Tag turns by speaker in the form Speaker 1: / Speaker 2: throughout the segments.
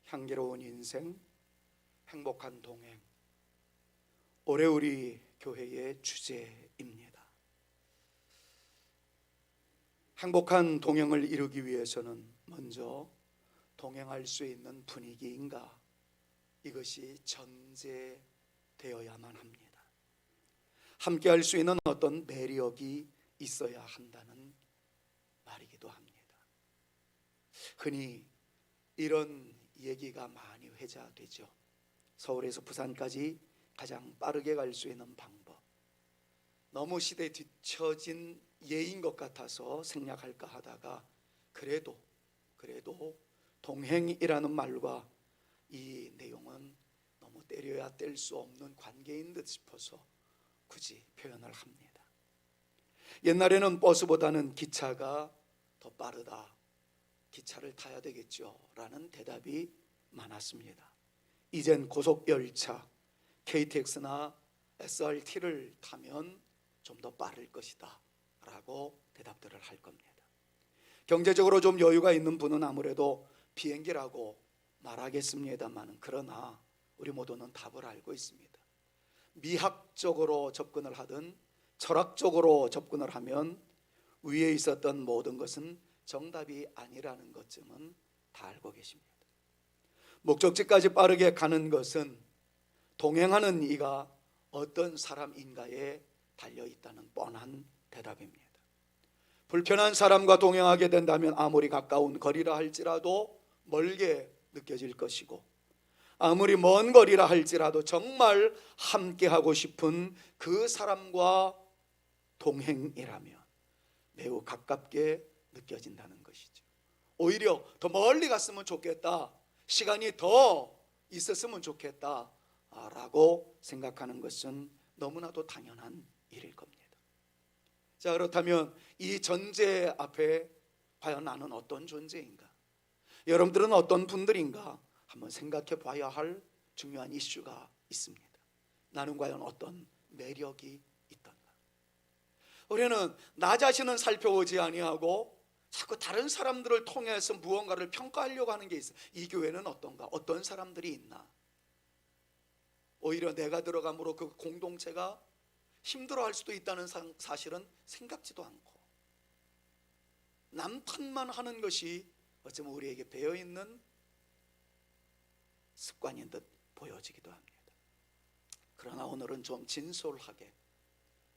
Speaker 1: 향기로운 인생, 행복한 동행, 올해 우리 교회의 주제입니다. 행복한 동행을 이루기 위해서는 먼저 동행할 수 있는 분위기인가, 이것이 전제되어야만 합니다. 함께 할 수 있는 어떤 매력이 있어야 한다는 말이기도 합니다. 흔히 이런 얘기가 많이 회자되죠. 서울에서 부산까지 가장 빠르게 갈 수 있는 방법, 너무 시대에 뒤처진 예인 것 같아서 생략할까 하다가 그래도 동행이라는 말과 이 내용은 너무 때려야 뗄 수 없는 관계인 듯 싶어서 굳이 표현을 합니다. 옛날에는 버스보다는 기차가 더 빠르다, 기차를 타야 되겠죠 라는 대답이 많았습니다. 이젠 고속열차 KTX나 SRT를 타면 좀 더 빠를 것이다 라고 대답들을 할 겁니다. 경제적으로 좀 여유가 있는 분은 아무래도 비행기라고 말하겠습니다만, 그러나 우리 모두는 답을 알고 있습니다. 미학적으로 접근을 하든 철학적으로 접근을 하면 위에 있었던 모든 것은 정답이 아니라는 것쯤은 다 알고 계십니다. 목적지까지 빠르게 가는 것은 동행하는 이가 어떤 사람인가에 달려있다는 뻔한 대답입니다. 불편한 사람과 동행하게 된다면 아무리 가까운 거리라 할지라도 멀게 느껴질 것이고, 아무리 먼 거리라 할지라도 정말 함께하고 싶은 그 사람과 동행이라면 매우 가깝게 느껴진다는 것이죠. 오히려 더 멀리 갔으면 좋겠다, 시간이 더 있었으면 좋겠다 라고 생각하는 것은 너무나도 당연한 일일 겁니다. 자, 그렇다면 이 전제 앞에 과연 나는 어떤 존재인가, 여러분들은 어떤 분들인가 한번 생각해 봐야 할 중요한 이슈가 있습니다. 나는 과연 어떤 매력이 있던가. 우리는 나 자신은 살펴보지 아니하고 자꾸 다른 사람들을 통해서 무언가를 평가하려고 하는 게 있어요. 이 교회는 어떤가, 어떤 사람들이 있나. 오히려 내가 들어감으로 그 공동체가 힘들어할 수도 있다는 사실은 생각지도 않고 남 탓만 하는 것이 어쩌면 우리에게 배어있는 습관인 듯 보여지기도 합니다. 그러나 오늘은 좀 진솔하게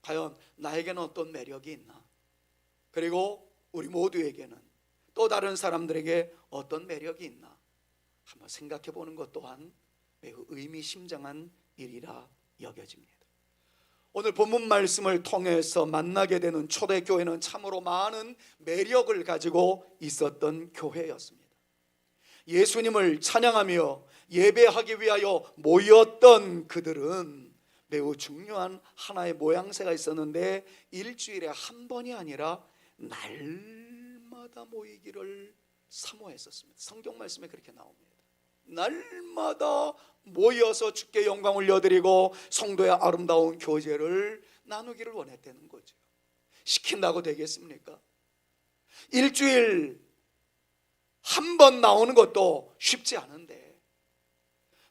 Speaker 1: 과연 나에게는 어떤 매력이 있나, 그리고 우리 모두에게는 또 다른 사람들에게 어떤 매력이 있나 한번 생각해 보는 것 또한 매우 의미심장한 일이라 여겨집니다. 오늘 본문 말씀을 통해서 만나게 되는 초대교회는 참으로 많은 매력을 가지고 있었던 교회였습니다. 예수님을 찬양하며 예배하기 위하여 모였던 그들은 매우 중요한 하나의 모양새가 있었는데, 일주일에 한 번이 아니라 날마다 모이기를 사모했었습니다. 성경 말씀에 그렇게 나옵니다. 날마다 모여서 주께 영광 올려드리고 성도의 아름다운 교제를 나누기를 원했다는 거죠. 시킨다고 되겠습니까? 일주일 한 번 나오는 것도 쉽지 않은데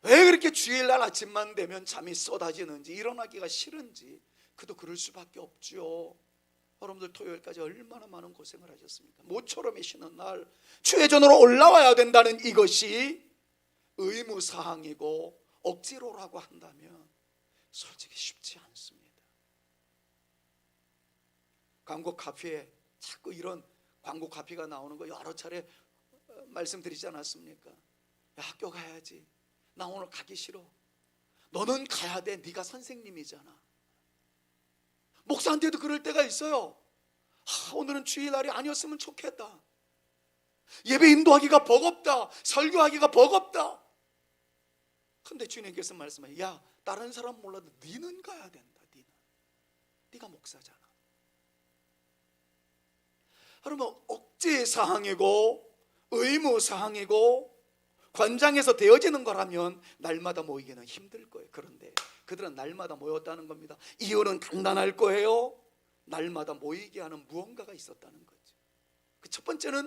Speaker 1: 왜 그렇게 주일날 아침만 되면 잠이 쏟아지는지, 일어나기가 싫은지, 그도 그럴 수밖에 없죠. 여러분들 토요일까지 얼마나 많은 고생을 하셨습니까? 모처럼 쉬는 날 주회전으로 올라와야 된다는 이것이 의무사항이고 억지로라고 한다면 솔직히 쉽지 않습니다. 광고 카피에 자꾸 이런 광고 카피가 나오는 거 여러 차례 말씀드리지 않았습니까? 야, 학교 가야지, 나 오늘 가기 싫어, 너는 가야 돼, 네가 선생님이잖아. 목사한테도 그럴 때가 있어요. 오늘은 주일날이 아니었으면 좋겠다, 예배 인도하기가 버겁다, 설교하기가 버겁다. 근데 주님께서 말씀하세요. 야, 다른 사람 몰라도 네는 가야 된다. 네가 목사잖아. 그러면 억제사항이고 의무사항이고 관장에서 되어지는 거라면 날마다 모이기는 힘들 거예요. 그런데 그들은 날마다 모였다는 겁니다. 이유는 간단할 거예요. 날마다 모이게 하는 무언가가 있었다는 거죠. 그 첫 번째는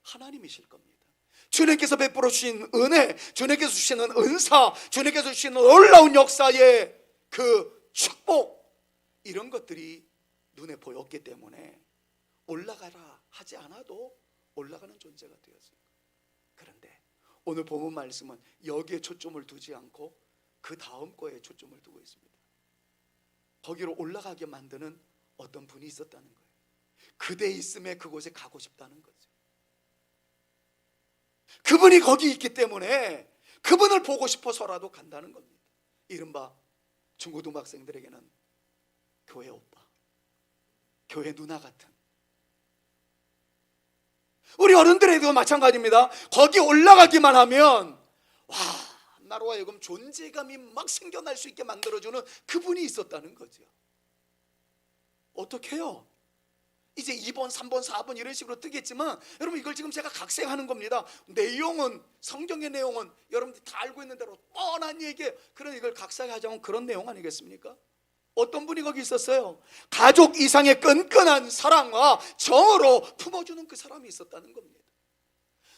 Speaker 1: 하나님이실 겁니다. 주님께서 베풀어 주신 은혜, 주님께서 주시는 은사, 주님께서 주시는 놀라운 역사의 그 축복, 이런 것들이 눈에 보였기 때문에 올라가라 하지 않아도 올라가는 존재가 되었어요. 그런데 오늘 본문 말씀은 여기에 초점을 두지 않고 그 다음 거에 초점을 두고 있습니다. 거기로 올라가게 만드는 어떤 분이 있었다는 거예요. 그대 있음에 그곳에 가고 싶다는 거죠. 그분이 거기 있기 때문에 그분을 보고 싶어서라도 간다는 겁니다. 이른바 중고등학생들에게는 교회 오빠, 교회 누나 같은, 우리 어른들에게도 마찬가지입니다. 거기 올라가기만 하면 와, 나로 하여금 존재감이 막 생겨날 수 있게 만들어주는 그분이 있었다는 거죠. 어떻게 해요? 이제 2번, 3번, 4번 이런 식으로 뜨겠지만 여러분, 이걸 지금 제가 각색하는 겁니다. 내용은, 성경의 내용은 여러분들이 다 알고 있는 대로 뻔한 얘기예요. 그런 이걸 각색하자면 그런 내용 아니겠습니까? 어떤 분이 거기 있었어요? 가족 이상의 끈끈한 사랑과 정으로 품어주는 그 사람이 있었다는 겁니다.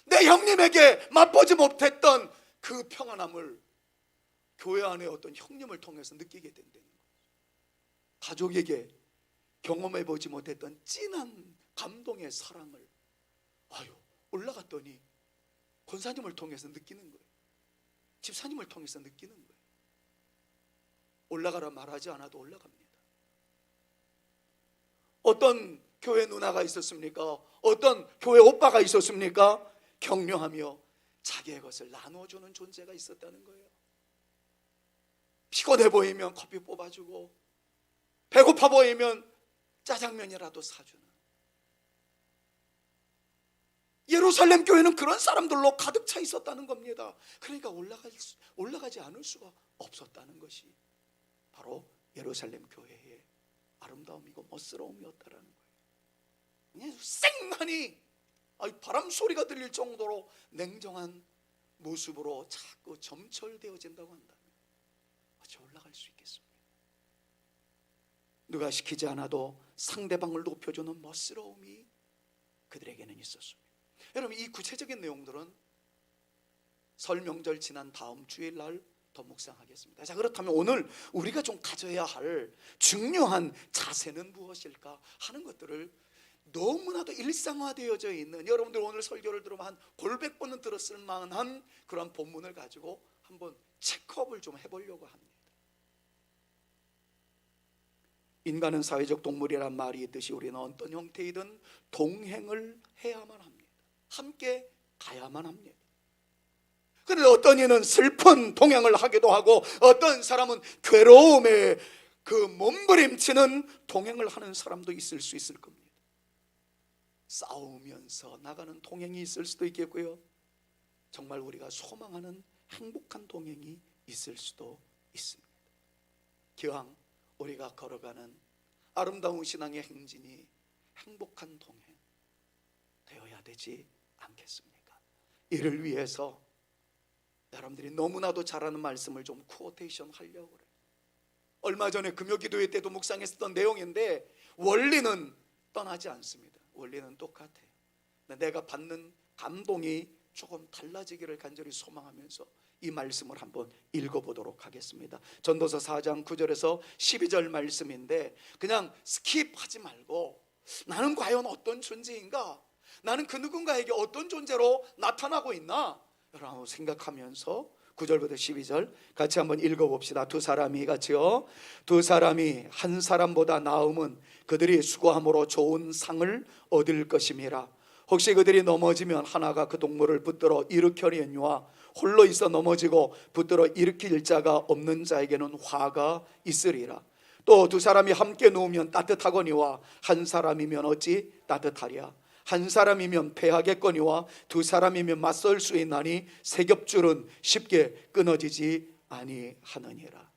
Speaker 1: 내 형님에게 맛보지 못했던 그 평안함을 교회 안에 어떤 형님을 통해서 느끼게 된다는 거예요. 가족에게 경험해보지 못했던 진한 감동의 사랑을 올라갔더니 권사님을 통해서 느끼는 거예요. 집사님을 통해서 느끼는 거예요. 올라가라 말하지 않아도 올라갑니다. 어떤 교회 누나가 있었습니까? 어떤 교회 오빠가 있었습니까? 격려하며 자기의 것을 나눠주는 존재가 있었다는 거예요. 피곤해 보이면 커피 뽑아주고, 배고파 보이면 짜장면이라도 사주는, 예루살렘 교회는 그런 사람들로 가득 차 있었다는 겁니다. 그러니까 올라가지 않을 수가 없었다는 것이 바로 예루살렘 교회의 아름다움이고 멋스러움이었다라는 거예요. 그냥 쌩하니 바람 소리가 들릴 정도로 냉정한 모습으로 자꾸 점철되어진다고 한다면 어찌 올라갈 수 있겠습니까? 누가 시키지 않아도 상대방을 높여주는 멋스러움이 그들에게는 있었습니다. 여러분, 이 구체적인 내용들은 설 명절 지난 다음 주일날 더 묵상하겠습니다. 자, 그렇다면 오늘 우리가 좀 가져야 할 중요한 자세는 무엇일까 하는 것들을 너무나도 일상화되어져 있는, 여러분들 오늘 설교를 들으면 한 골백 번은 들었을 만한 그런 본문을 가지고 한번 체크업을 좀 해보려고 합니다. 인간은 사회적 동물이란 말이 있듯이 우리는 어떤 형태이든 동행을 해야만 합니다. 함께 가야만 합니다. 그런데 어떤 이는 슬픈 동행을 하기도 하고, 어떤 사람은 괴로움에 그 몸부림치는 동행을 하는 사람도 있을 수 있을 겁니다. 싸우면서 나가는 동행이 있을 수도 있겠고요, 정말 우리가 소망하는 행복한 동행이 있을 수도 있습니다. 기왕 우리가 걸어가는 아름다운 신앙의 행진이 행복한 동행 되어야 되지 않겠습니까? 이를 위해서 여러분들이 너무나도 잘하는 말씀을 좀 퀘오테이션 하려고 그래요. 얼마 전에 금요기도회 때도 묵상했었던 내용인데 원리는 떠나지 않습니다. 원리는 똑같아요. 내가 받는 감동이 조금 달라지기를 간절히 소망하면서 이 말씀을 한번 읽어보도록 하겠습니다. 전도서 4장 9절에서 12절 말씀인데, 그냥 스킵하지 말고 나는 과연 어떤 존재인가, 나는 그 누군가에게 어떤 존재로 나타나고 있나 라고 생각하면서 9절부터 12절 같이 한번 읽어봅시다. 두 사람이 같이요. 두 사람이 한 사람보다 나음은 그들이 수고함으로 좋은 상을 얻을 것임이라. 혹시 그들이 넘어지면 하나가 그 동물을 붙들어 일으켜려니와 홀로 있어 넘어지고 붙들어 일으킬 자가 없는 자에게는 화가 있으리라. 또 두 사람이 함께 누우면 따뜻하거니와 한 사람이면 어찌 따뜻하랴. 한 사람이면 패하겠거니와 두 사람이면 맞설 수 있나니 세 겹줄은 쉽게 끊어지지 아니하느니라.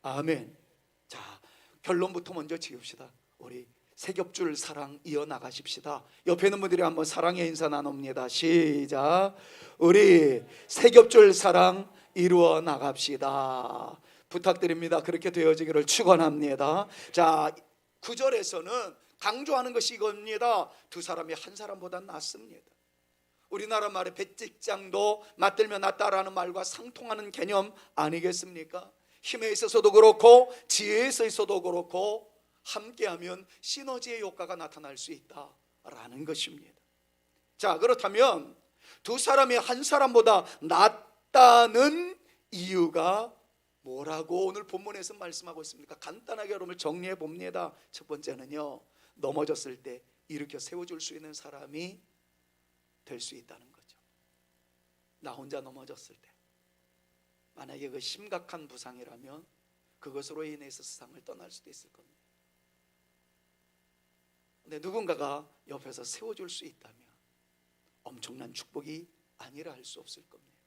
Speaker 1: 아멘. 자, 결론부터 먼저 지읍시다. 우리 세 겹줄 사랑 이어나가십시다. 옆에 있는 분들이 한번 사랑의 인사 나눕니다. 시작. 우리 세 겹줄 사랑 이루어 나갑시다. 부탁드립니다. 그렇게 되어지기를 축원합니다. 자, 9절에서는 강조하는 것이 이겁니다. 두 사람이 한 사람보다 낫습니다. 우리나라 말의 배직장도 맞들면 낫다라는 말과 상통하는 개념 아니겠습니까? 힘에 있어서도 그렇고 지혜에 있어서도 그렇고 함께하면 시너지의 효과가 나타날 수 있다라는 것입니다. 자, 그렇다면 두 사람이 한 사람보다 낫다는 이유가 뭐라고 오늘 본문에서 말씀하고 있습니까? 간단하게 여러분을 정리해 봅니다. 첫 번째는요, 넘어졌을 때 일으켜 세워줄 수 있는 사람이 될 수 있다는 거죠. 나 혼자 넘어졌을 때 만약에 그 심각한 부상이라면 그것으로 인해서 세상을 떠날 수도 있을 겁니다. 근데 누군가가 옆에서 세워줄 수 있다면 엄청난 축복이 아니라 할 수 없을 겁니다.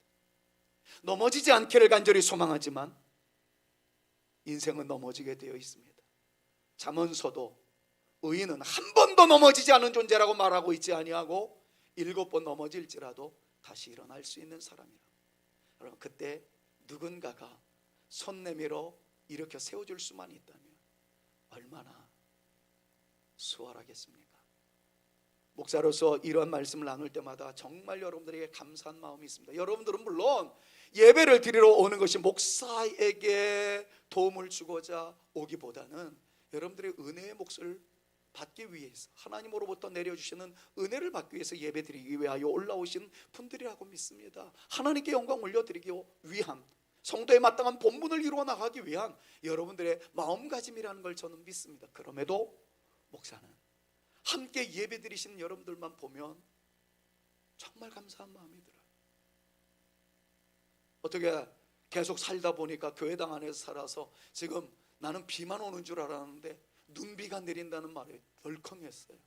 Speaker 1: 넘어지지 않기를 간절히 소망하지만 인생은 넘어지게 되어 있습니다. 잠언서도 의인은 한 번도 넘어지지 않은 존재라고 말하고 있지 아니하고 7번 넘어질지라도 다시 일어날 수 있는 사람이라고. 여러분, 그때 누군가가 손 내밀어 일으켜 세워줄 수만 있다면 얼마나 수월하겠습니까? 목사로서 이러한 말씀을 나눌 때마다 정말 여러분들에게 감사한 마음이 있습니다. 여러분들은 물론 예배를 드리러 오는 것이 목사에게 도움을 주고자 오기보다는 여러분들의 은혜의 몫을 받기 위해서, 하나님으로부터 내려주시는 은혜를 받기 위해서 예배 드리기 위하여 올라오신 분들이라고 믿습니다. 하나님께 영광 올려드리기 위한, 성도에 마땅한 본분을 이루어 나가기 위한 여러분들의 마음가짐이라는 걸 저는 믿습니다. 그럼에도 목사는 함께 예배 드리시는 여러분들만 보면 정말 감사한 마음이 들어요. 어떻게 계속 살다 보니까 교회당 안에서 살아서 지금 나는 비만 오는 줄 알았는데 눈비가 내린다는 말에 덜컹했어요.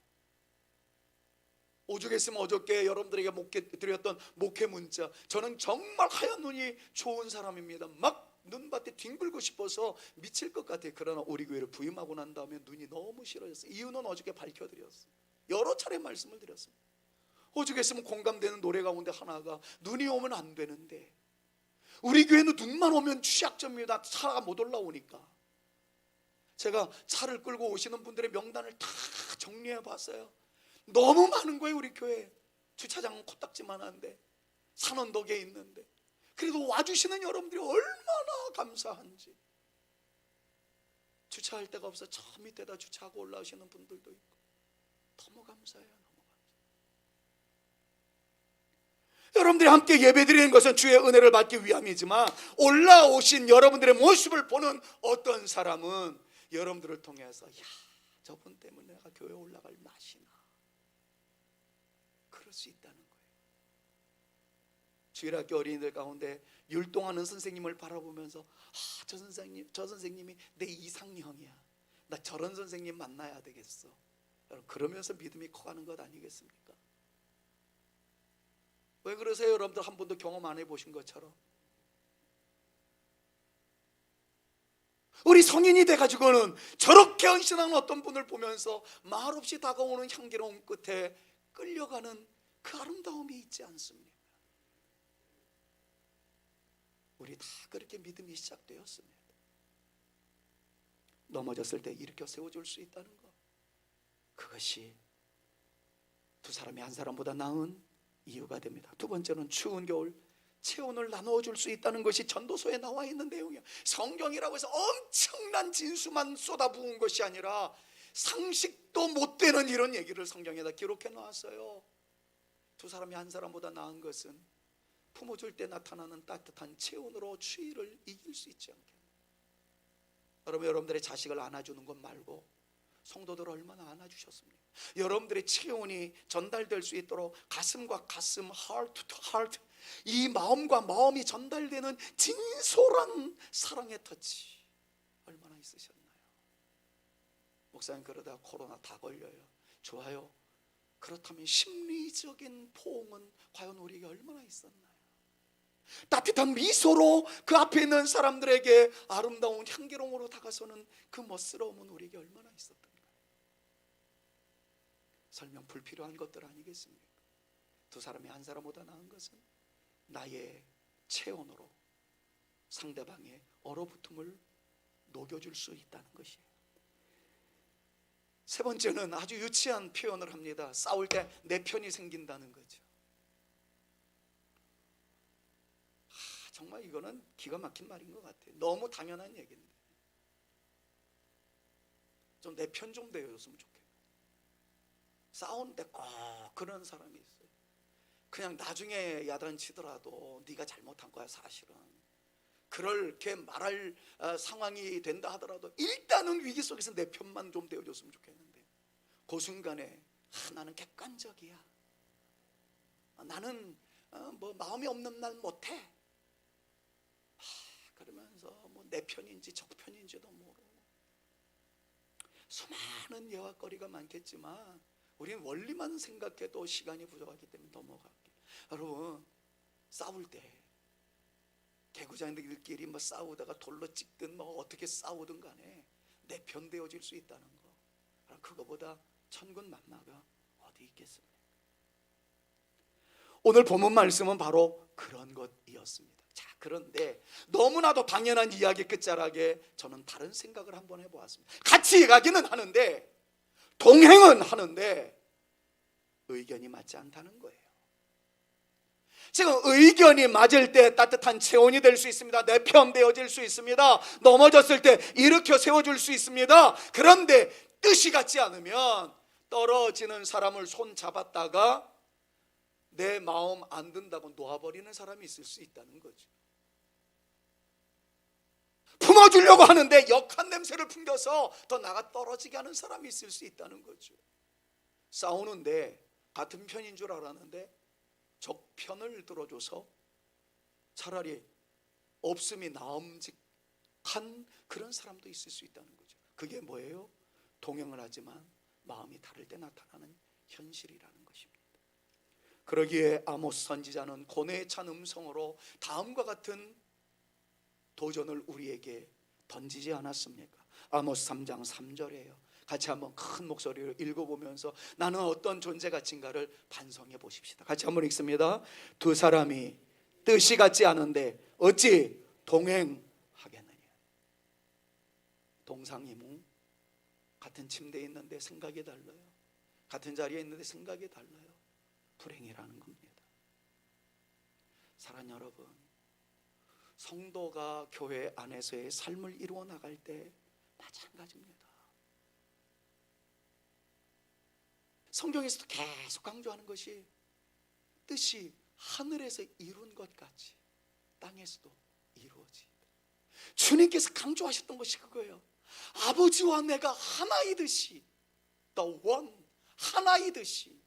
Speaker 1: 오죽했으면 어저께 여러분들에게 드렸던 목회 문자, 저는 정말 하얀 눈이 좋은 사람입니다. 막 눈밭에 뒹굴고 싶어서 미칠 것 같아요. 그러나 우리 교회를 부임하고 난 다음에 눈이 너무 싫어졌어요. 이유는 어저께 밝혀드렸어요. 여러 차례 말씀을 드렸습니다. 오죽했으면 공감되는 노래 가운데 하나가 눈이 오면 안 되는데, 우리 교회는 눈만 오면 취약점입니다. 차가 못 올라오니까. 제가 차를 끌고 오시는 분들의 명단을 다 정리해 봤어요. 너무 많은 거예요. 우리 교회 주차장은 코딱지만한데 산 언덕에 있는데, 그래도 와주시는 여러분들이 얼마나 감사한지. 주차할 데가 없어 저 밑에다 주차하고 올라오시는 분들도 있고 너무 감사해요. 너무 감사해요. 여러분들이 함께 예배드리는 것은 주의 은혜를 받기 위함이지만 올라오신 여러분들의 모습을 보는 어떤 사람은 여러분들을 통해서 야, 저분 때문에 내가 교회 올라갈 맛이나, 그럴 수 있다는 거예요. 주일학교 어린이들 가운데 율동하는 선생님을 바라보면서 저 선생님이 내 이상형이야, 나 저런 선생님 만나야 되겠어, 그러면서 믿음이 커가는 것 아니겠습니까? 왜 그러세요? 여러분들 한 번도 경험 안 해보신 것처럼. 우리 성인이 돼가지고는 저렇게 헌신하는 어떤 분을 보면서 말없이 다가오는 향기로운 끝에 끌려가는 그 아름다움이 있지 않습니까? 우리 다 그렇게 믿음이 시작되었습니다. 넘어졌을 때 일으켜 세워줄 수 있다는 것, 그것이 두 사람이 한 사람보다 나은 이유가 됩니다. 두 번째는 추운 겨울 체온을 나누어줄 수 있다는 것이 전도서에 나와 있는 내용이에요. 성경이라고 해서 엄청난 진수만 쏟아부은 것이 아니라 상식도 못 되는 이런 얘기를 성경에다 기록해 놓았어요. 두 사람이 한 사람보다 나은 것은 품어줄 때 나타나는 따뜻한 체온으로 추위를 이길 수 있지 않게. 여러분들의 자식을 안아주는 것 말고 성도들을 얼마나 안아주셨습니까? 여러분들의 체온이 전달될 수 있도록 가슴과 가슴, heart to heart, 이 마음과 마음이 전달되는 진솔한 사랑의 터치 얼마나 있으셨나요? 목사님, 그러다 코로나 다 걸려요. 좋아요. 그렇다면 심리적인 포옹은 과연 우리에게 얼마나 있었나요? 따뜻한 미소로 그 앞에 있는 사람들에게 아름다운 향기로움으로 다가서는 그 멋스러움은 우리에게 얼마나 있었던가요? 설명 불필요한 것들 아니겠습니까? 두 사람이 한 사람보다 나은 것은 나의 체온으로 상대방의 얼어붙음을 녹여줄 수 있다는 것이에요. 세 번째는 아주 유치한 표현을 합니다. 싸울 때 내 편이 생긴다는 거죠. 정말 이거는 기가 막힌 말인 것 같아요. 너무 당연한 얘기인데 좀 내 편 좀 되어줬으면 좋겠어요. 싸우는데 꼭 그런 사람이 있어요. 그냥 나중에 야단치더라도 네가 잘못한 거야 사실은. 그렇게 말할 상황이 된다 하더라도 일단은 위기 속에서 내 편만 좀 되어줬으면 좋겠는데 그 순간에 나는 객관적이야. 나는 뭐 마음이 없는 날 못해. 그러면서 뭐 내 편인지 적 편인지도 모르고 수많은 예화거리가 많겠지만 우리는 원리만 생각해도 시간이 부족하기 때문에 넘어갈게요. 여러분, 싸울 때 개구장들끼리 뭐 싸우다가 돌로 찍든 뭐 어떻게 싸우든 간에 내 편 되어질 수 있다는 거, 그거보다 천군 만마가 어디 있겠습니까? 오늘 본문 말씀은 바로 그런 것이었습니다. 자, 그런데 너무나도 당연한 이야기 끝자락에 저는 다른 생각을 한번 해보았습니다. 같이 가기는 하는데, 동행은 하는데 의견이 맞지 않다는 거예요. 지금 의견이 맞을 때 따뜻한 체온이 될 수 있습니다. 내 편 되어질 수 있습니다. 넘어졌을 때 일으켜 세워줄 수 있습니다. 그런데 뜻이 같지 않으면 떨어지는 사람을 손 잡았다가 내 마음 안 든다고 놓아버리는 사람이 있을 수 있다는 거죠. 품어주려고 하는데 역한 냄새를 풍겨서 더 나가 떨어지게 하는 사람이 있을 수 있다는 거죠. 싸우는데 같은 편인 줄 알았는데 적 편을 들어줘서 차라리 없음이 나음직한 그런 사람도 있을 수 있다는 거죠. 그게 뭐예요? 동행을 하지만 마음이 다를 때 나타나는 현실이라는 것입니다. 그러기에 아모스 선지자는 고뇌에 찬 음성으로 다음과 같은 도전을 우리에게 던지지 않았습니까? 아모스 3장 3절이에요. 같이 한번 큰 목소리로 읽어보면서 나는 어떤 존재 가치인가를 반성해 보십시다. 같이 한번 읽습니다. 두 사람이 뜻이 같지 않은데 어찌 동행하겠느냐. 동상이몽, 같은 침대에 있는데 생각이 달라요. 같은 자리에 있는데 생각이 달라요. 불행이라는 겁니다. 사랑하는 여러분, 성도가 교회 안에서의 삶을 이루어 나갈 때 마찬가지입니다. 성경에서도 계속 강조하는 것이 뜻이 하늘에서 이룬 것 같이 땅에서도 이루어진다. 주님께서 강조하셨던 것이 그거예요. 아버지와 내가 하나이듯이, The one, 하나이듯이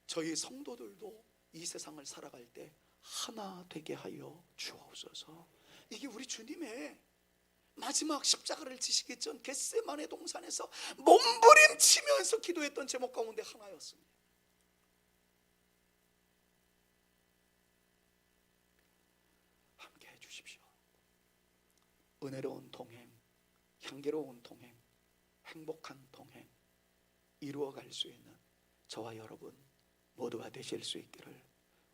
Speaker 1: 저희 성도들도 이 세상을 살아갈 때 하나 되게 하여 주옵소서. 이게 우리 주님의 마지막 십자가를 지시기 전 겟세마네 동산에서 몸부림치면서 기도했던 제목 가운데 하나였습니다. 함께 해주십시오. 은혜로운 동행, 향기로운 동행, 행복한 동행 이루어갈 수 있는 저와 여러분 모두가 되실 수 있기를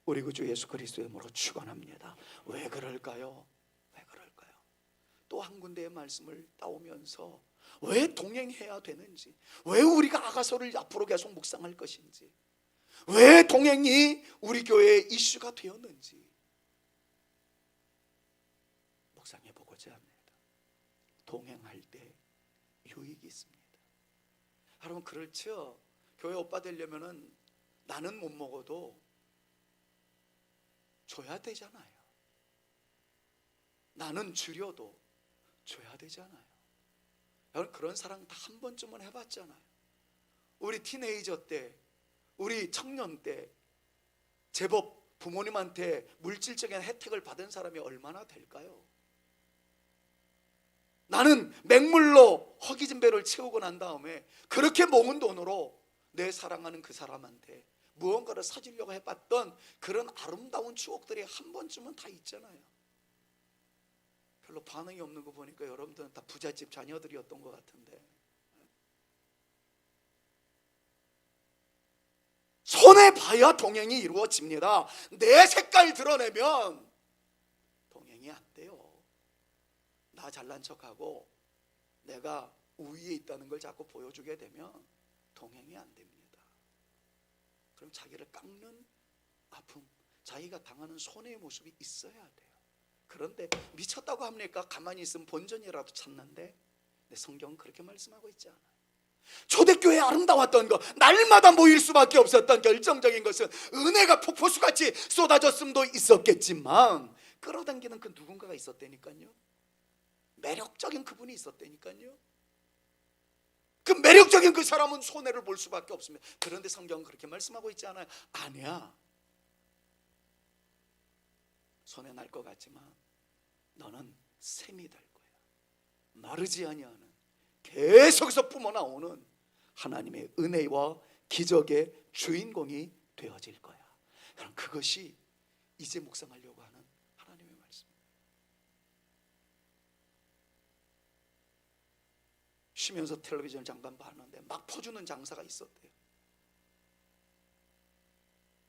Speaker 1: 우리 구주 예수 그리스도의 이름으로 축원합니다. 왜 그럴까요? 또 한 군데의 말씀을 따오면서 왜 동행해야 되는지, 왜 우리가 아가서를 앞으로 계속 묵상할 것인지, 왜 동행이 우리 교회의 이슈가 되었는지 묵상해 보고자 합니다. 동행할 때 유익이 있습니다. 여러분, 그렇죠? 교회 오빠 되려면은 나는 못 먹어도 줘야 되잖아요. 나는 줄여도 줘야 되잖아요. 여러분, 그런 사랑 다 한 번쯤은 해봤잖아요. 우리 티네이저 때, 우리 청년 때 제법 부모님한테 물질적인 혜택을 받은 사람이 얼마나 될까요? 나는 맹물로 허기진배를 채우고 난 다음에 그렇게 모은 돈으로 내 사랑하는 그 사람한테 무언가를 사주려고 해봤던 그런 아름다운 추억들이 한 번쯤은 다 있잖아요. 별로 반응이 없는 거 보니까 여러분들은 다 부잣집 자녀들이었던 것 같은데, 손에 봐야 동행이 이루어집니다. 내 색깔 드러내면 동행이 안 돼요. 나 잘난 척하고 내가 우위에 있다는 걸 자꾸 보여주게 되면 동행이 안 됩니다. 그럼 자기를 깎는 아픔, 자기가 당하는 손해의 모습이 있어야 돼요. 그런데 미쳤다고 합니까? 가만히 있으면 본전이라도 찾는데, 성경은 그렇게 말씀하고 있지 않아요. 초대교회 아름다웠던 거, 날마다 모일 수밖에 없었던 결정적인 것은 은혜가 폭포수같이 쏟아졌음도 있었겠지만 끌어당기는 그 누군가가 있었다니까요. 매력적인 그분이 있었다니까요. 그 매력적인 그 사람은 손해를 볼 수밖에 없습니다. 그런데 성경은 그렇게 말씀하고 있지 않아요. 아니야, 손해 날 것 같지만 너는 샘이 될 거야. 마르지 아니하는, 계속해서 뿜어나오는 하나님의 은혜와 기적의 주인공이 되어질 거야. 그것이 이제 묵상하려고 하는 하나님의 말씀입니다. 쉬면서 텔레비전 잠깐 봤는데 막 퍼주는 장사가 있었대요.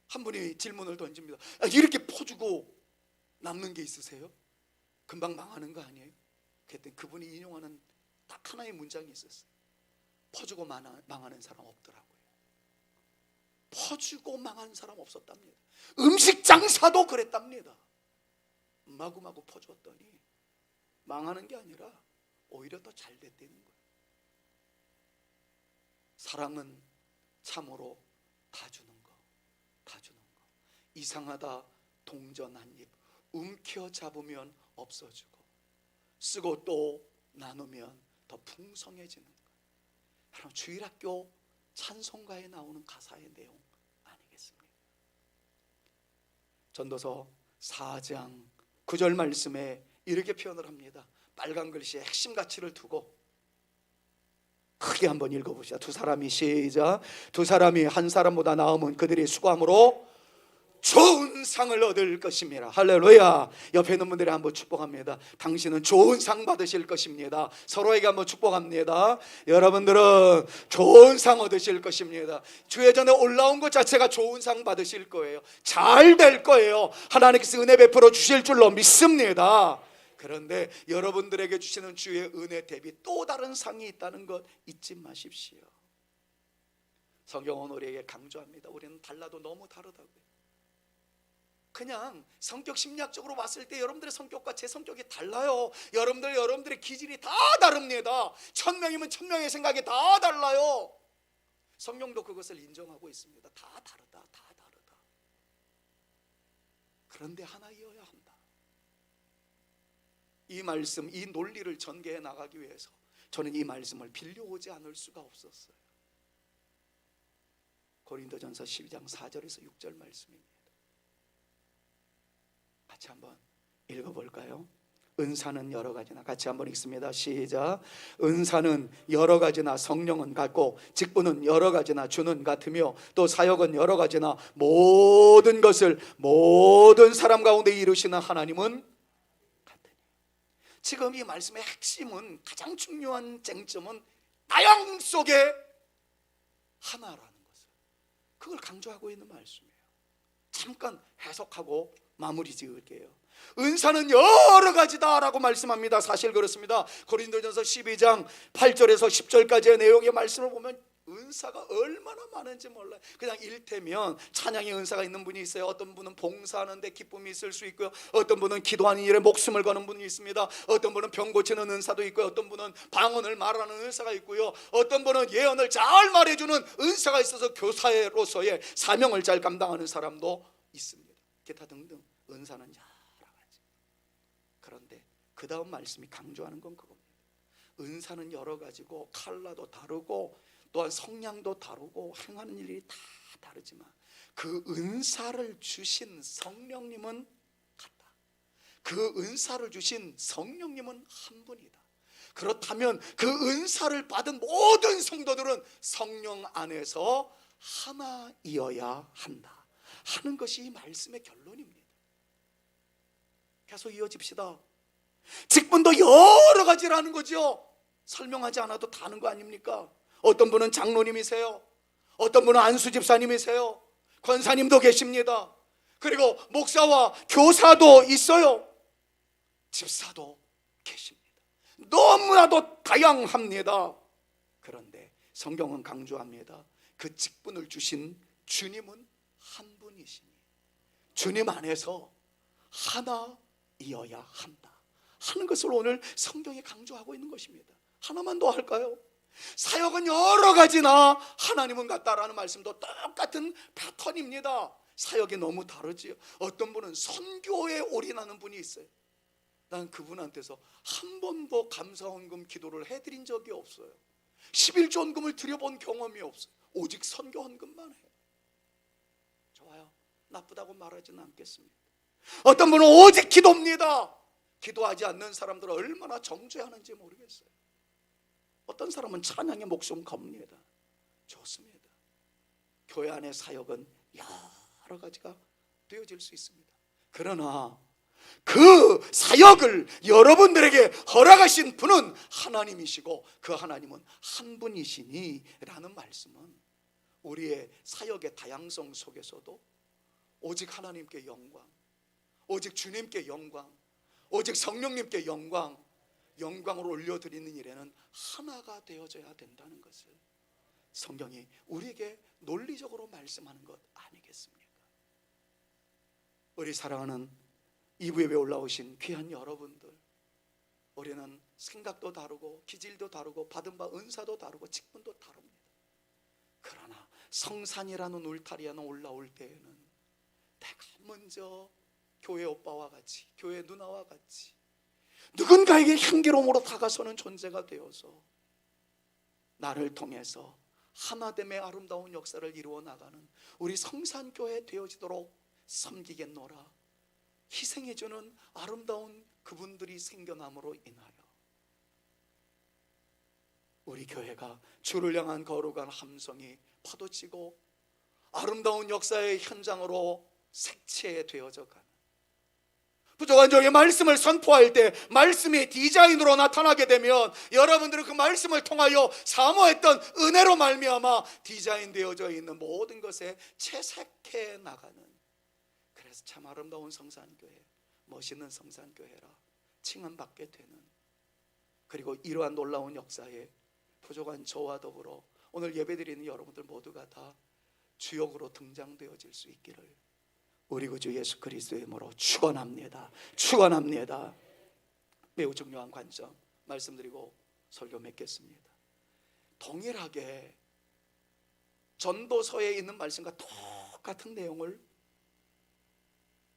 Speaker 1: 한 분이 질문을 던집니다. 이렇게 퍼주고 남는 게 있으세요? 금방 망하는 거 아니에요? 그랬더니 그분이 인용하는 딱 하나의 문장이 있었어요. 퍼주고 망하는 사람 없더라고요. 퍼주고 망한 사람 없었답니다. 음식 장사도 그랬답니다. 마구마구 퍼주었더니 망하는 게 아니라 오히려 더 잘 됐다는 거예요. 사랑은 참으로 다 주는 거, 다 주는 거. 이상하다 동전 한 입 움켜잡으면 없어지고, 쓰고 또 나누면 더 풍성해지는 거예요. 여러분, 주일학교 찬송가에 나오는 가사의 내용 아니겠습니까? 전도서 4장 9절 말씀에 이렇게 표현을 합니다. 빨간 글씨에 핵심 가치를 두고 크게 한번 읽어보시죠. 두 사람이 시작. 두 사람이 한 사람보다 나음은 그들이 수고함으로 좋은 상을 얻을 것입니다. 할렐루야. 옆에 있는 분들이 한번 축복합니다. 당신은 좋은 상 받으실 것입니다. 서로에게 한번 축복합니다. 여러분들은 좋은 상 얻으실 것입니다. 주의 전에 올라온 것 자체가 좋은 상 받으실 거예요. 잘 될 거예요. 하나님께서 은혜 베풀어 주실 줄로 믿습니다. 그런데 여러분들에게 주시는 주의 은혜 대비 또 다른 상이 있다는 것 잊지 마십시오. 성경은 우리에게 강조합니다. 우리는 달라도 너무 다르다고요. 그냥 성격 심리학적으로 봤을 때 여러분들의 성격과 제 성격이 달라요. 여러분들의 기질이 다 다릅니다. 1000명이면 1000명의 생각이 다 달라요. 성경도 그것을 인정하고 있습니다. 다 다르다, 다 다르다. 그런데 하나이어야 한다. 이 말씀, 이 논리를 전개해 나가기 위해서 저는 이 말씀을 빌려오지 않을 수가 없었어요. 고린도전서 12장 4절에서 6절 말씀입니다. 같이 한번 읽어볼까요? 은사는 여러 가지나, 같이 한번 읽습니다. 시작. 은사는 여러 가지나 성령은 같고 직분은 여러 가지나 주는 같으며 또 사역은 여러 가지나 모든 것을 모든 사람 가운데 이루시는 하나님은 같으니. 지금 이 말씀의 핵심은, 가장 중요한 쟁점은 다양 속에 하나라는 것을, 그걸 강조하고 있는 말씀이에요. 잠깐 해석하고 마무리 지을게요. 은사는 여러 가지다라고 말씀합니다. 사실 그렇습니다. 고린도전서 12장 8절에서 10절까지의 내용의 말씀을 보면 은사가 얼마나 많은지 몰라요. 그냥 일테면 찬양의 은사가 있는 분이 있어요. 어떤 분은 봉사하는 데 기쁨이 있을 수 있고요. 어떤 분은 기도하는 일에 목숨을 거는 분이 있습니다. 어떤 분은 병 고치는 은사도 있고요. 어떤 분은 방언을 말하는 은사가 있고요. 어떤 분은 예언을 잘 말해주는 은사가 있어서 교사로서의 사명을 잘 감당하는 사람도 있습니다. 기타 등등 은사는 여러 가지. 그런데 그 다음 말씀이 강조하는 건 그겁니다. 은사는 여러 가지고 칼라도 다르고 또한 성량도 다르고 행하는 일이 다 다르지만 그 은사를 주신 성령님은 같다. 그 은사를 주신 성령님은 한 분이다. 그렇다면 그 은사를 받은 모든 성도들은 성령 안에서 하나이어야 한다 하는 것이 이 말씀의 결론입니다. 계속 이어집시다. 직분도 여러 가지라는 거죠. 설명하지 않아도 다 아는 거 아닙니까? 어떤 분은 장로님이세요. 어떤 분은 안수 집사님이세요. 권사님도 계십니다. 그리고 목사와 교사도 있어요. 집사도 계십니다. 너무나도 다양합니다. 그런데 성경은 강조합니다. 그 직분을 주신 주님은 한 분이시니 주님 안에서 하나이어야 한다 하는 것을 오늘 성경이 강조하고 있는 것입니다. 하나만 더 할까요? 사역은 여러 가지나 하나님은 같다라는 말씀도 똑같은 패턴입니다. 사역이 너무 다르지요. 어떤 분은 선교에 올인하는 분이 있어요. 난 그분한테서 한 번도 감사헌금 기도를 해드린 적이 없어요. 11조헌금을 드려본 경험이 없어요. 오직 선교헌금만 해요. 좋아요. 나쁘다고 말하지는 않겠습니다. 어떤 분은 오직 기도입니다. 기도하지 않는 사람들은 얼마나 정죄하는지 모르겠어요. 어떤 사람은 찬양에 목숨 겁니다. 좋습니다. 교회 안의 사역은 여러 가지가 되어질 수 있습니다. 그러나 그 사역을 여러분들에게 허락하신 분은 하나님이시고 그 하나님은 한 분이시니 라는 말씀은 우리의 사역의 다양성 속에서도 오직 하나님께 영광, 오직 주님께 영광, 오직 성령님께 영광을 올려드리는 일에는 하나가 되어져야 된다는 것을 성경이 우리에게 논리적으로 말씀하는 것 아니겠습니까? 우리 사랑하는 이부 예배 올라오신 귀한 여러분들, 우리는 생각도 다르고 기질도 다르고 받은 바 은사도 다르고 직분도 다릅니다. 그러나 성산이라는 울타리 안에 올라올 때에는 내가 먼저 교회 오빠와 같이, 교회 누나와 같이 누군가에게 향기로움으로 다가서는 존재가 되어서 나를 통해서 하나됨의 아름다운 역사를 이루어 나가는 우리 성산교회 되어지도록 섬기겠노라. 희생해주는 아름다운 그분들이 생겨남으로 인하여 우리 교회가 주를 향한 거룩한 함성이 파도치고 아름다운 역사의 현장으로 색채되어져 가는, 부족한 종의 말씀을 선포할 때 말씀이 디자인으로 나타나게 되면 여러분들은 그 말씀을 통하여 사모했던 은혜로 말미암아 디자인되어져 있는 모든 것에 채색해 나가는, 그래서 참 아름다운 성산교회, 멋있는 성산교회라 칭함받게 되는, 그리고 이러한 놀라운 역사에 부족한 저와 더불어 오늘 예배드리는 여러분들 모두가 다 주역으로 등장되어질 수 있기를 우리 구주 예수 그리스도의 이름으로 축원합니다. 축원합니다. 매우 중요한 관점 말씀드리고 설교 맺겠습니다. 동일하게 전도서에 있는 말씀과 똑같은 내용을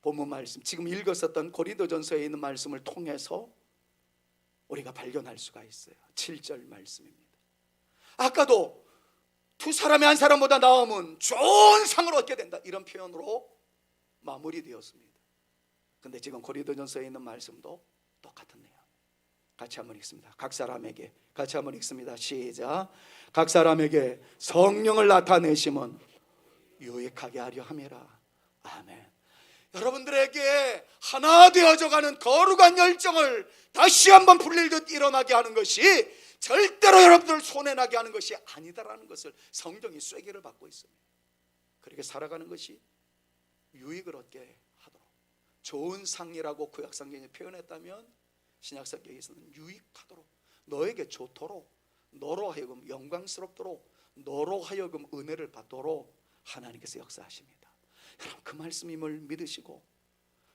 Speaker 1: 본문 말씀, 지금 읽었었던 고린도전서에 있는 말씀을 통해서 우리가 발견할 수가 있어요. 7절 말씀입니다. 아까도 두 사람이 한 사람보다 나으면 좋은 상을 얻게 된다, 이런 표현으로 마무리되었습니다. 근데 지금 고린도전서에 있는 말씀도 똑같은 내용. 같이 한번 읽습니다. 각 사람에게, 같이 한번 읽습니다. 시작. 각 사람에게 성령을 나타내심은 유익하게 하려 함이라. 아멘. 여러분들에게 하나 되어져가는 거룩한 열정을 다시 한번 불릴듯 일어나게 하는 것이 절대로 여러분들 손해나게 하는 것이 아니다라는 것을 성경이 쐐기를 받고 있습니다. 그렇게 살아가는 것이 유익을 얻게 하도록, 좋은 상이라고 구약성경이 표현했다면 신약성경에서는 유익하도록, 너에게 좋도록, 너로 하여금 영광스럽도록, 너로 하여금 은혜를 받도록 하나님께서 역사하십니다. 여러분, 그 말씀임을 믿으시고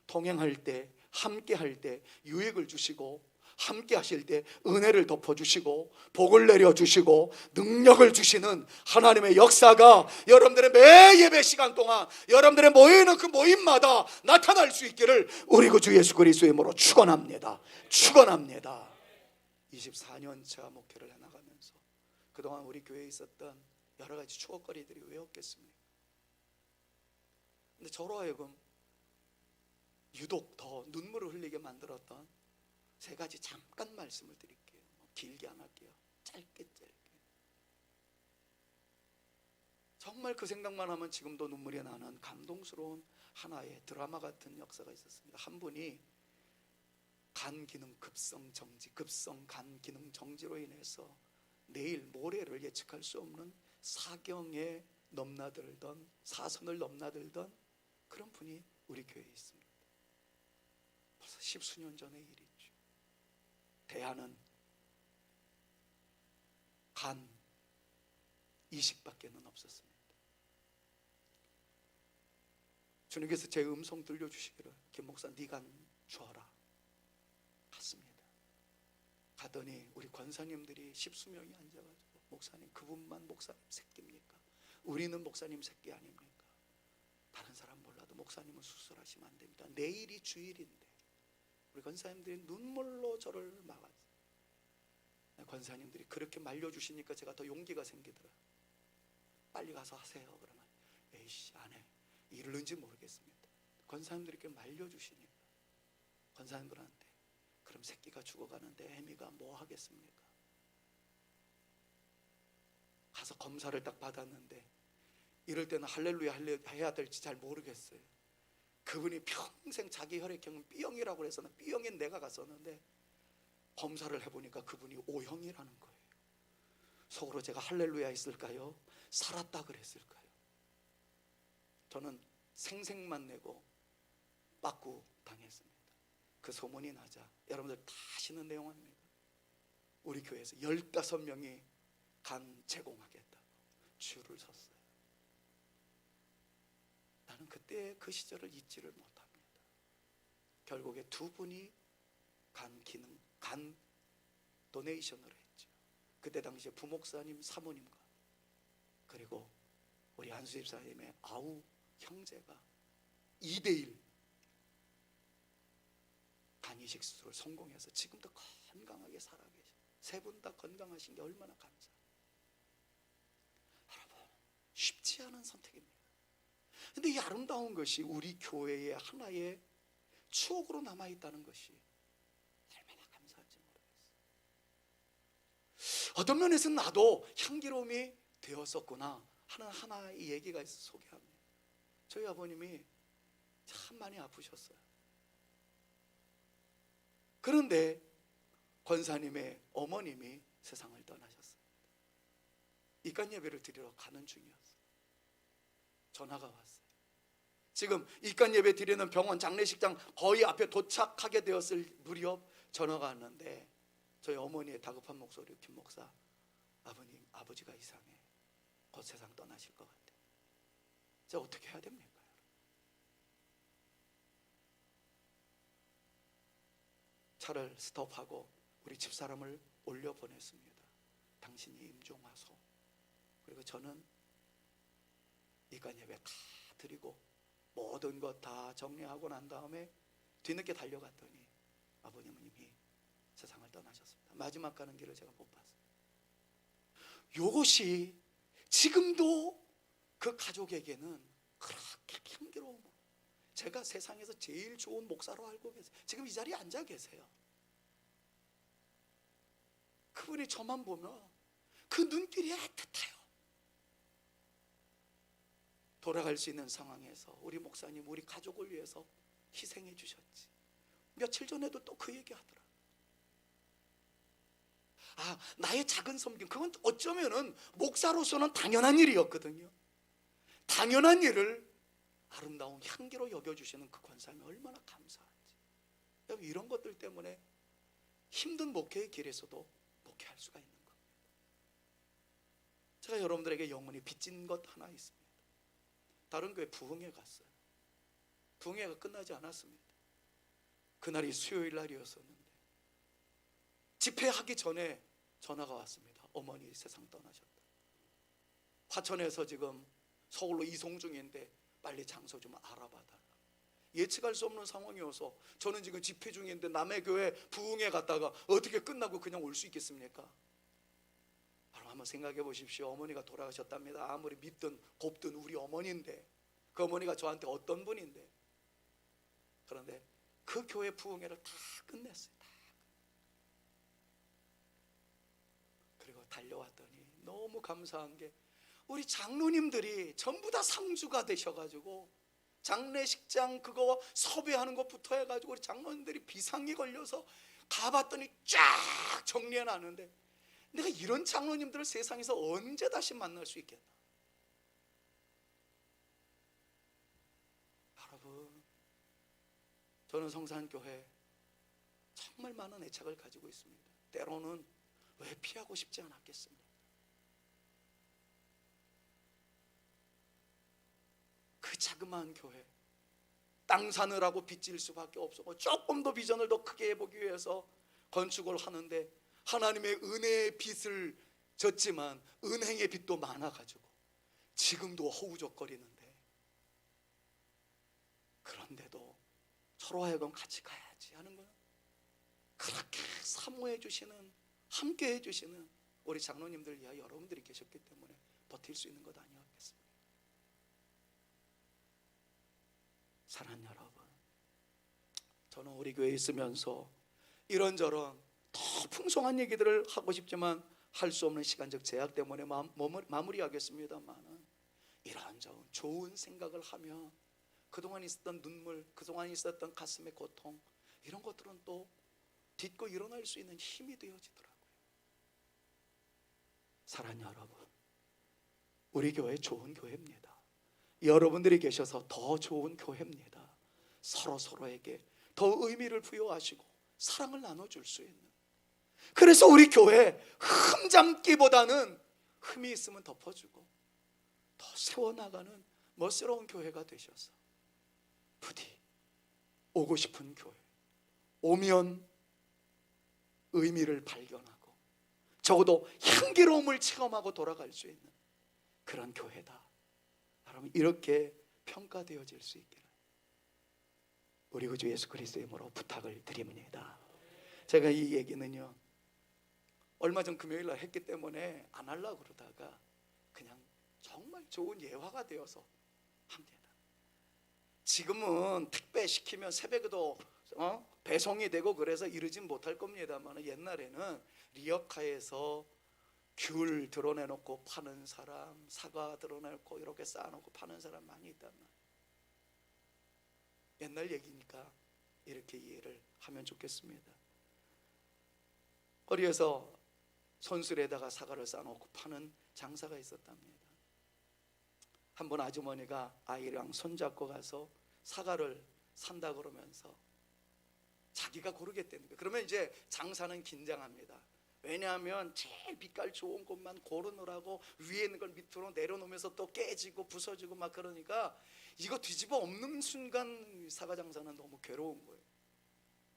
Speaker 1: 동행할 때, 함께 할 때 유익을 주시고, 함께 하실 때 은혜를 덮어주시고 복을 내려주시고 능력을 주시는 하나님의 역사가 여러분들의 매 예배 시간 동안 여러분들의 모이는 그 모임마다 나타날 수 있기를 우리 구주 예수 그리스도의 이름으로 축원합니다. 축원합니다. 24년차 목회를 해나가면서 그동안 우리 교회에 있었던 여러 가지 추억거리들이 왜 없겠습니까? 근데 저로 하여금 유독 더 눈물을 흘리게 만들었던 세 가지 잠깐 말씀을 드릴게요. 길게 안 할게요. 짧게. 정말 그 생각만 하면 지금도 눈물이 나는 감동스러운 하나의 드라마 같은 역사가 있었습니다. 한 분이 간 기능 급성 정지, 급성 간 기능 정지로 인해서 내일 모레를 예측할 수 없는 사경에 넘나들던, 사선을 넘나들던 그런 분이 우리 교회에 있습니다. 벌써 10수년 전의 일이죠. 대안은 간 이식밖에는 없었습니다. 주님께서 제 음성 들려주시기를 김 목사 네가 주어라. 갔습니다. 가더니 우리 권사님들이 10수명이 앉아가지고 목사님 그분만 목사님 새끼입니까? 우리는 목사님 새끼 아닙니까? 다른 사람 몰라도 목사님은 수술하시면 안 됩니다. 내일이 주일인데. 우리 권사님들이 눈물로 저를 막았어요. 권사님들이 그렇게 말려주시니까 제가 더 용기가 생기더라. 빨리 가서 하세요. 그러면 에이씨 안 해. 이르는지 모르겠습니다. 권사님들이 이렇게 말려주시니까 권사님들한테 그럼 새끼가 죽어가는데 애미가 뭐 하겠습니까? 가서 검사를 딱 받았는데 이럴 때는 할렐루야 해야 될지 잘 모르겠어요. 그분이 평생 자기 혈액형은 B형이라고 해서는 B형인 내가 갔었는데 검사를 해보니까 그분이 O형이라는 거예요. 속으로 제가 할렐루야 했을까요? 살았다 그랬을까요? 저는 생색만 내고 빠꾸 당했습니다. 그 소문이 나자 여러분들 다 아시는 내용 아닙니까? 우리 교회에서 15명이 간 제공하겠다고 줄을 섰어요. 나는 그때 그 시절을 잊지를 못합니다. 결국에 두 분이 간 도네이션을 했죠. 그때 당시에 부목사님 사모님과 그리고 우리 한수 집사님의 아우 형제가 2대1 간 이식 수술을 성공해서 지금도 건강하게 살아계셔. 세 분 다 건강하신 게 얼마나 감사해요. 여러분 쉽지 않은 선택입니다. 근데 이 아름다운 것이 우리 교회의 하나의 추억으로 남아있다는 것이 얼마나 감사한지 모르겠어요. 어떤 면에서는 나도 향기로움이 되었었구나 하는 하나의 얘기가 있어 소개합니다. 저희 아버님이 참 많이 아프셨어요. 그런데 권사님의 어머님이 세상을 떠나셨어요. 입간 예배를 드리러 가는 중이었어요. 전화가 왔어요. 지금 입간 예배 드리는 병원 장례식장 거의 앞에 도착하게 되었을 무렵 전화가 왔는데 저희 어머니의 다급한 목소리, 김 목사, 아버지가 이상해. 곧 세상 떠나실 것 같아. 제가 어떻게 해야 됩니까? 차를 스톱하고 우리 집사람을 올려보냈습니다. 당신이 임종하소. 그리고 저는 입간 예배 다 드리고 모든 것 다 정리하고 난 다음에 뒤늦게 달려갔더니 아버님은 이미 세상을 떠나셨습니다. 마지막 가는 길을 제가 못 봤어요. 이것이 지금도 그 가족에게는 그렇게 향기로움으로 제가 세상에서 제일 좋은 목사로 알고 계세요. 지금 이 자리에 앉아 계세요. 그분이 저만 보면 그 눈길이 애틋해요. 돌아갈 수 있는 상황에서 우리 목사님 우리 가족을 위해서 희생해 주셨지. 며칠 전에도 또 그 얘기 하더라. 나의 작은 섬김, 그건 어쩌면은 목사로서는 당연한 일이었거든요. 당연한 일을 아름다운 향기로 여겨주시는 그 권사님이 얼마나 감사한지. 여러분 이런 것들 때문에 힘든 목회의 길에서도 목회할 수가 있는 겁니다. 제가 여러분들에게 영원히 빚진 것 하나 있습니다. 다른 교회 부흥회 갔어요. 부흥회가 끝나지 않았습니다. 그날이 수요일 날이었었는데 집회하기 전에 전화가 왔습니다. 어머니 세상 떠나셨다. 화천에서 지금 서울로 이송 중인데 빨리 장소 좀 알아봐 달라. 예측할 수 없는 상황이어서 저는 지금 집회 중인데 남의 교회 부흥회 갔다가 어떻게 끝나고 그냥 올 수 있겠습니까? 바로 한번 생각해 보십시오. 어머니가 돌아가셨답니다. 아무리 믿든 곱든 우리 어머니인데 그 어머니가 저한테 어떤 분인데. 그런데 그 교회 부흥회를 다 끝냈어요. 그리고 달려왔더니 너무 감사한 게 우리 장로님들이 전부 다 상주가 되셔가지고 장례식장 그거 섭외하는 것부터 해가지고 우리 장로님들이 비상이 걸려서 가봤더니 쫙 정리해 놨는데 내가 이런 장로님들을 세상에서 언제 다시 만날 수 있겠나. 여러분 저는 성산교회 정말 많은 애착을 가지고 있습니다. 때로는 왜 피하고 싶지 않았겠습니까? 그 자그마한 교회 땅 사느라고 빚질 수밖에 없었고, 조금 더 비전을 더 크게 해보기 위해서 건축을 하는데 하나님의 은혜의 빚을 졌지만 은행의 빚도 많아가지고 지금도 허우적거리는데, 그런데도 서로 하여금 같이 가야지 하는 거는, 그렇게 사모해 주시는, 함께 해 주시는 우리 장로님들 이하 여러분들이 계셨기 때문에 버틸 수 있는 것 아니었겠습니까? 사랑하는 여러분, 저는 우리 교회에 있으면서 이런저런 더 풍성한 얘기들을 하고 싶지만 할 수 없는 시간적 제약 때문에 마무리하겠습니다만, 이런저런 좋은 생각을 하며 그동안 있었던 눈물, 그동안 있었던 가슴의 고통, 이런 것들은 또 딛고 일어날 수 있는 힘이 되어지더라고요. 사랑하는 여러분, 우리 교회 좋은 교회입니다. 여러분들이 계셔서 더 좋은 교회입니다. 서로에게 더 의미를 부여하시고 사랑을 나눠줄 수 있는, 그래서 우리 교회 흠 잠기보다는 흠이 있으면 덮어주고 더 세워나가는 멋스러운 교회가 되셔서 부디 오고 싶은 교회, 오면 의미를 발견하고 적어도 향기로움을 체험하고 돌아갈 수 있는 그런 교회다, 여러분, 이렇게 평가되어질 수 있기를 우리 구주 예수 그리스도의 이름으로 부탁을 드립니다. 제가 이 얘기는요, 얼마 전 금요일날 했기 때문에 안 하려고 그러다가 그냥 정말 좋은 예화가 되어서 합니다. 지금은 택배 시키면 새벽에도 배송이 되고 그래서 이르진 못할 겁니다만, 옛날에는 리어카에서 귤 드러내놓고 파는 사람, 사과 드러내놓고 이렇게 쌓아놓고 파는 사람 많이 있단 말이에요. 옛날 얘기니까 이렇게 이해를 하면 좋겠습니다. 거리에서 손술에다가 사과를 쌓아놓고 파는 장사가 있었답니다. 한번 아주머니가 아이랑 손잡고 가서 사과를 산다 그러면서 자기가 고르겠다는 거예요. 그러면 이제 장사는 긴장합니다. 왜냐하면 제일 빛깔 좋은 것만 고르느라고 위에 있는 걸 밑으로 내려놓으면서 또 깨지고 부서지고 막 그러니까 이거 뒤집어 엎는 순간 사과 장사는 너무 괴로운 거예요.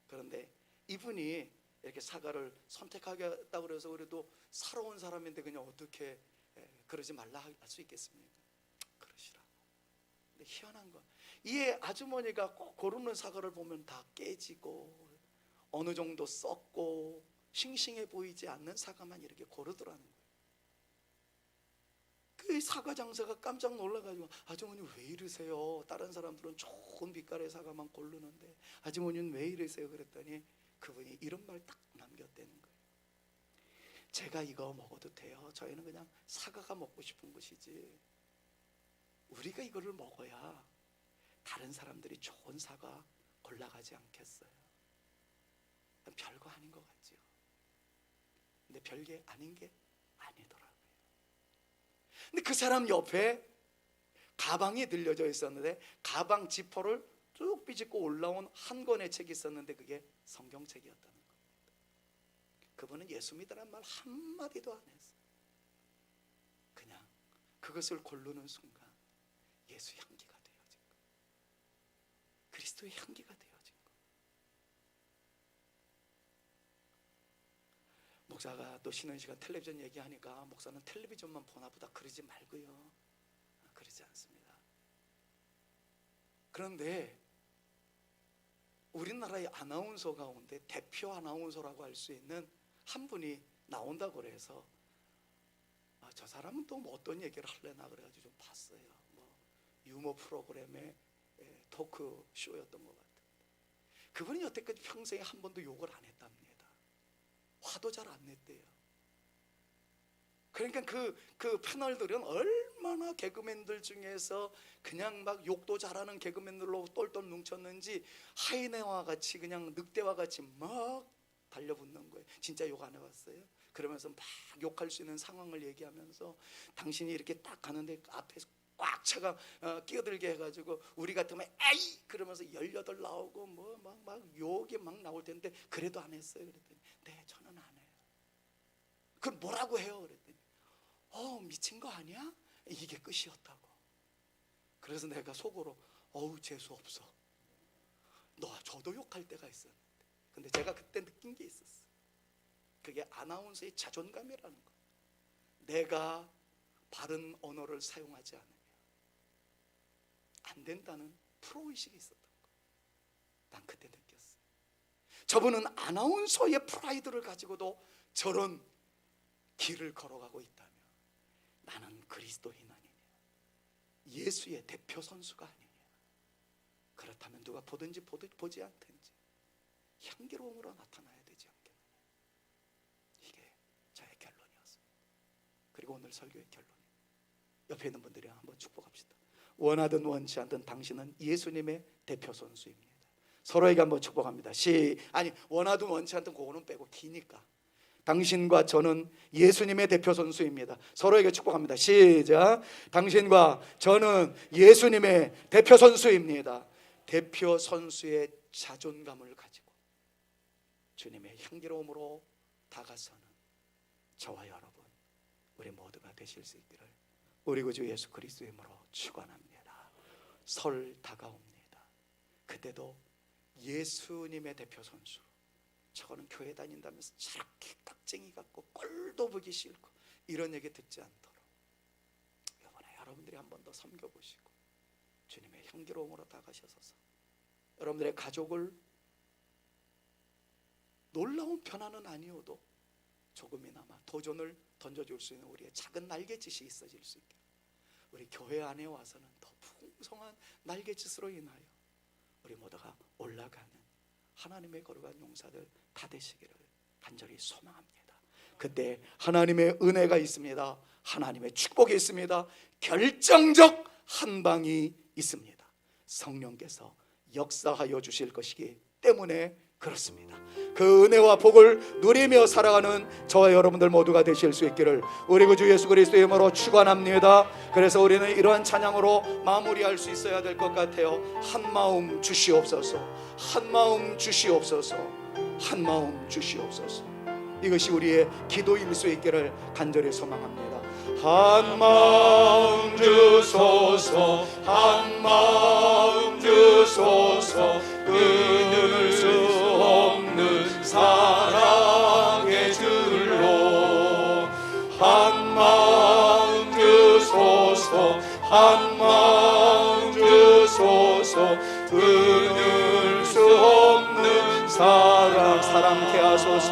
Speaker 1: 그런데 이분이 이렇게 사과를 선택하겠다고 그래서 그래도 사러 온 사람인데 그냥 어떻게 그러지 말라 할 수 있겠습니까? 그러시라고. 근데 희한한 건, 이 아주머니가 꼭 고르는 사과를 보면 다 깨지고 어느 정도 썩고 싱싱해 보이지 않는 사과만 이렇게 고르더라는 거예요. 그 사과 장사가 깜짝 놀라가지고, 아주머니 왜 이러세요? 다른 사람들은 좋은 빛깔의 사과만 고르는데 아주머니는 왜 이러세요? 그랬더니 그분이 이런 말 딱 남겼다는 거예요. 제가 이거 먹어도 돼요. 저희는 그냥 사과가 먹고 싶은 것이지, 우리가 이거를 먹어야 다른 사람들이 좋은 사과 골라가지 않겠어요? 별거 아닌 것 같죠. 근데 별게 아닌 게 아니더라고요. 근데 그 사람 옆에 가방이 들려져 있었는데 가방 지퍼를 쭉 삐집고 올라온 한 권의 책이 있었는데 그게 성경책이었다는 겁니다. 그분은 예수 믿으란 말 한마디도 안 했어요. 그냥 그것을 고르는 순간 예수 향기가 되어진 거예요. 그리스도의 향기가 되어진 거예요. 목사가 또 쉬는 시간 텔레비전 얘기하니까, 목사는 텔레비전만 보나 보다. 그러지 말고요, 그러지 않습니다. 그런데 우리나라의 아나운서 가운데 대표 아나운서라고 할 수 있는 한 분이 나온다고 그래서 저 사람은 또 뭐 어떤 얘기를 할래나 그래가지고 좀 봤어요. 뭐 유머 프로그램의 토크 쇼였던 것 같아요. 그분이 여태까지 평생에 한 번도 욕을 안 했답니다. 화도 잘 안 냈대요. 그러니까 그 패널들은 얼마나 개그맨들 중에서 그냥 막 욕도 잘하는 개그맨들로 똘똘 뭉쳤는지 하이네와 같이 그냥 늑대와 같이 막 달려붙는 거예요. 진짜 욕 안 해봤어요? 그러면서 막 욕할 수 있는 상황을 얘기하면서, 당신이 이렇게 딱 가는데 앞에서 꽉 차가 끼어들게 해가지고 우리 같으면 에이 그러면서 18 나오고 뭐 막 욕이 막 나올 텐데 그래도 안 했어요. 그랬더니 네, 저는 안 해요. 그럼 뭐라고 해요? 그랬더니 미친 거 아니야? 이게 끝이었다고. 그래서 내가 속으로 재수 없어. 저도 욕할 때가 있었는데, 근데 제가 그때 느낀 게 있었어요. 그게 아나운서의 자존감이라는 거. 내가 바른 언어를 사용하지 않으면 안 된다는 프로의식이 있었던 거. 난 그때 느꼈어요. 저분은 아나운서의 프라이드를 가지고도 저런 길을 걸어가고 있다면 나는 그리스도인 아니냐, 예수의 대표 선수가 아니냐. 그렇다면 누가 보든지 보지 않든지 향기로움으로 나타나야 되지 않겠느냐. 이게 저의 결론이었습니다. 그리고 오늘 설교의 결론이에요. 옆에 있는 분들이랑 한번 축복합시다. 원하든 원치 않든 당신은 예수님의 대표 선수입니다. 서로에게 한번 축복합니다. 원하든 원치 않든 그거는 빼고 기니까. 당신과 저는 예수님의 대표 선수입니다. 서로에게 축복합니다. 시작. 당신과 저는 예수님의 대표 선수입니다. 대표 선수의 자존감을 가지고 주님의 향기로움으로 다가서는 저와 여러분, 우리 모두가 되실 수 있기를 우리 구주 예수 그리스도의 이름으로 축원합니다. 설 다가옵니다. 그때도 예수님의 대표 선수, 저거는 교회 다닌다면서 저렇게 깍쟁이 같고 꼴도 보기 싫고 이런 얘기 듣지 않도록 이번에 여러분들이 한 번 더 섬겨보시고 주님의 향기로움으로 다가셔서 여러분들의 가족을 놀라운 변화는 아니어도 조금이나마 도전을 던져줄 수 있는 우리의 작은 날갯짓이 있어질 수 있게, 우리 교회 안에 와서는 더 풍성한 날갯짓으로 인하여 우리 모두가 올라가는 하나님의 거룩한 용사들 다 되시기를 간절히 소망합니다. 그때 하나님의 은혜가 있습니다. 하나님의 축복이 있습니다. 결정적 한방이 있습니다. 성령께서 역사하여 주실 것이기 때문에 그렇습니다. 그 은혜와 복을 누리며 살아가는 저와 여러분들 모두가 되실 수 있기를 우리 구주 예수 그리스도의 이름으로 축원합니다. 그래서 우리는 이러한 찬양으로 마무리할 수 있어야 될 것 같아요. 한 마음 주시옵소서, 한 마음 주시옵소서, 한 마음 주시옵소서. 이것이 우리의 기도일 수 있기를 간절히 소망합니다. 한 마음 주소서, 한 마음 주소서, 끊을 수 없는 사랑의 줄로 한 마음 주소서, 한 마음 주소서, 끊을 수 없는 사랑케 하소서,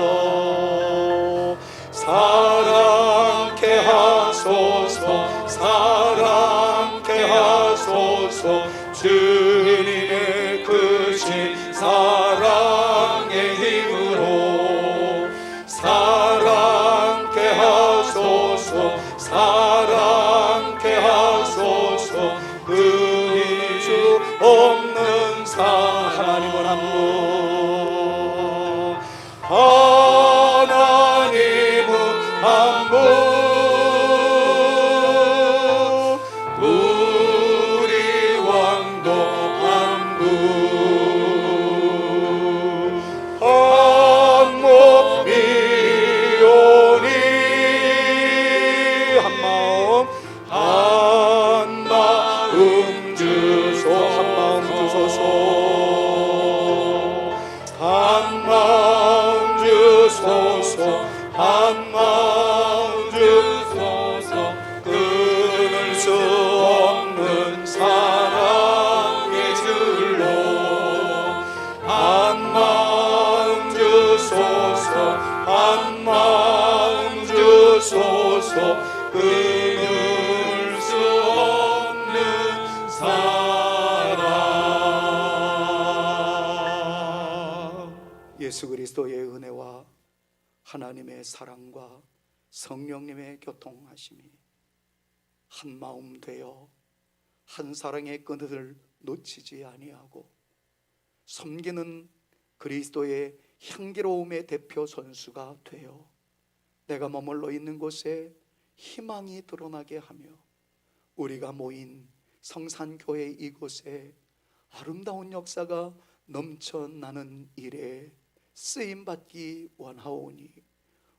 Speaker 1: 사랑케 하소서, 사랑케 하소서. 주님의 크신 사랑의 힘으로 사랑케 하소서, 사랑케 하소서. 끊을 수 없는 하나님은 한 분, 하나님은 한 분. 한 마음 주소서, 끊을 수 없는 사랑의 줄로 한 마음 주소서, 한 마음 주소서, 끊을 수 없는 사랑. 예수 그리스도의 은혜와 하나님의 사랑과 성령님의 교통하심이 한 마음 되어 한 사랑의 끈을 놓치지 아니하고 섬기는 그리스도의 향기로움의 대표 선수가 되어 내가 머물러 있는 곳에 희망이 드러나게 하며 우리가 모인 성산교회 이곳에 아름다운 역사가 넘쳐나는 일에 쓰임받기 원하오니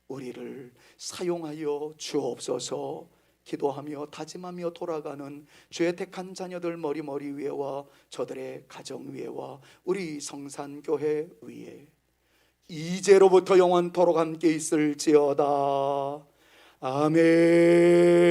Speaker 1: 우리를 사용하여 주옵소서. 기도하며 다짐하며 돌아가는 주의 택한 자녀들 머리 위에와 저들의 가정 위에와 우리 성산교회 위에 이제로부터 영원토록 함께 있을지어다. 아멘.